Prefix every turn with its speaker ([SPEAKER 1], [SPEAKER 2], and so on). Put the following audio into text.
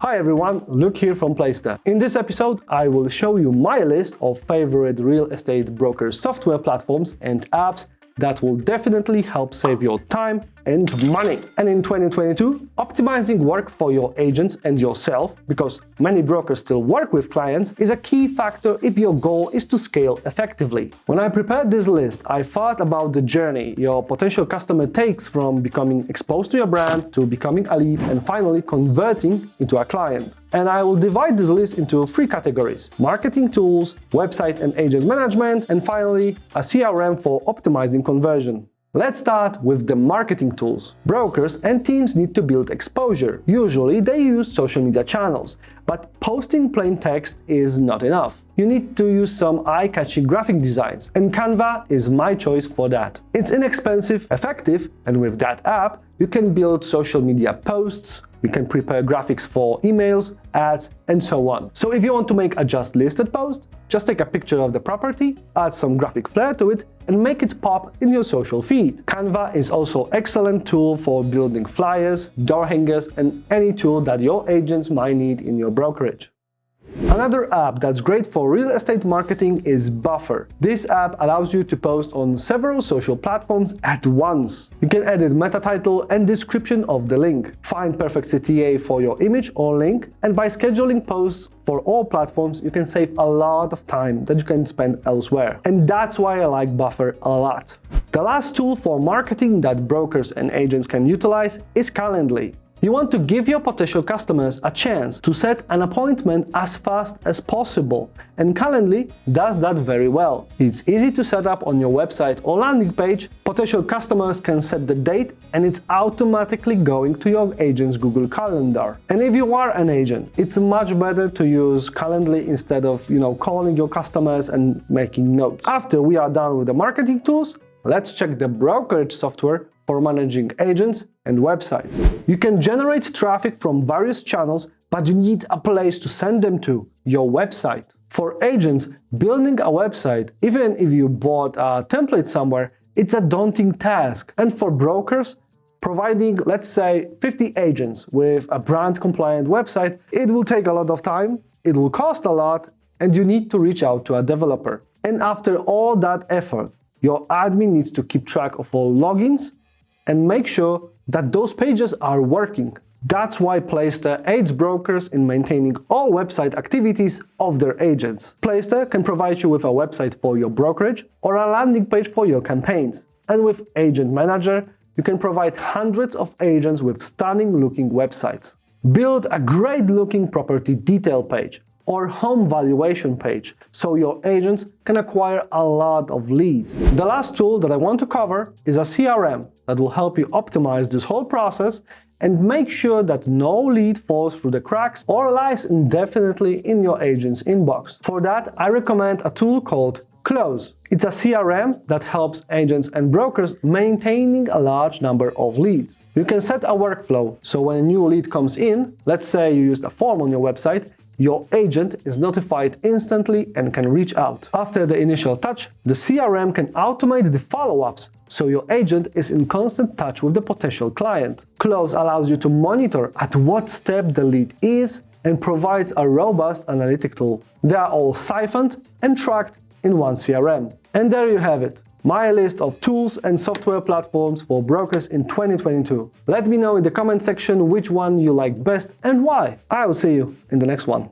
[SPEAKER 1] Hi everyone, Luke here from Placester. In this episode, I will show you my list of favorite real estate broker software platforms and apps that will definitely help save your time and money. And in 2022, optimizing work for your agents and yourself, because many brokers still work with clients, is a key factor if your goal is to scale effectively. When I prepared this list, I thought about the journey your potential customer takes from becoming exposed to your brand to becoming a lead and finally converting into a client. And I will divide this list into three categories: marketing tools, website and agent management, and finally a CRM for optimizing conversion. Let's start with the marketing tools. Brokers and teams need to build exposure. Usually they use social media channels, but posting plain text is not enough. You need to use some eye-catching graphic designs, and Canva is my choice for that. It's inexpensive, effective, and with that app, you can build social media posts, you can prepare graphics for emails, ads, and so on. So if you want to make a just listed post, just take a picture of the property, add some graphic flair to it, and make it pop in your social feed. Canva is also an excellent tool for building flyers, door hangers, and any tool that your agents might need in your brokerage. Another app that's great for real estate marketing is Buffer. This app allows you to post on several social platforms at once. You can edit meta title and description of the link, find perfect CTA for your image or link, and by scheduling posts for all platforms, you can save a lot of time that you can spend elsewhere. And that's why I like Buffer a lot. The last tool for marketing that brokers and agents can utilize is Calendly. You want to give your potential customers a chance to set an appointment as fast as possible, and Calendly does that very well. It's easy to set up on your website or landing page. Potential customers can set the date and it's automatically going to your agent's Google Calendar. And if you are an agent, it's much better to use Calendly instead of, calling your customers and making notes. After we are done with the marketing tools, let's check the brokerage software for managing agents and websites. You can generate traffic from various channels, but you need a place to send them to, your website. For agents, building a website, even if you bought a template somewhere, it's a daunting task. And for brokers, providing, let's say, 50 agents with a brand-compliant website, it will take a lot of time, it will cost a lot, and you need to reach out to a developer. And after all that effort, your admin needs to keep track of all logins and make sure that those pages are working. That's why Placester aids brokers in maintaining all website activities of their agents. Placester can provide you with a website for your brokerage or a landing page for your campaigns. And with Agent Manager, you can provide hundreds of agents with stunning-looking websites. Build a great-looking property detail page or home valuation page, so your agents can acquire a lot of leads. The last tool that I want to cover is a CRM that will help you optimize this whole process and make sure that no lead falls through the cracks or lies indefinitely in your agent's inbox. For that, I recommend a tool called Cloze. It's a CRM that helps agents and brokers maintaining a large number of leads. You can set a workflow, so when a new lead comes in, let's say you used a form on your website, your agent is notified instantly and can reach out. After the initial touch, the CRM can automate the follow-ups, so your agent is in constant touch with the potential client. Cloze allows you to monitor at what step the lead is and provides a robust analytic tool. They are all siphoned and tracked in one CRM. And there you have it, my list of tools and software platforms for brokers in 2022. Let me know in the comment section which one you like best and why. I will see you in the next one.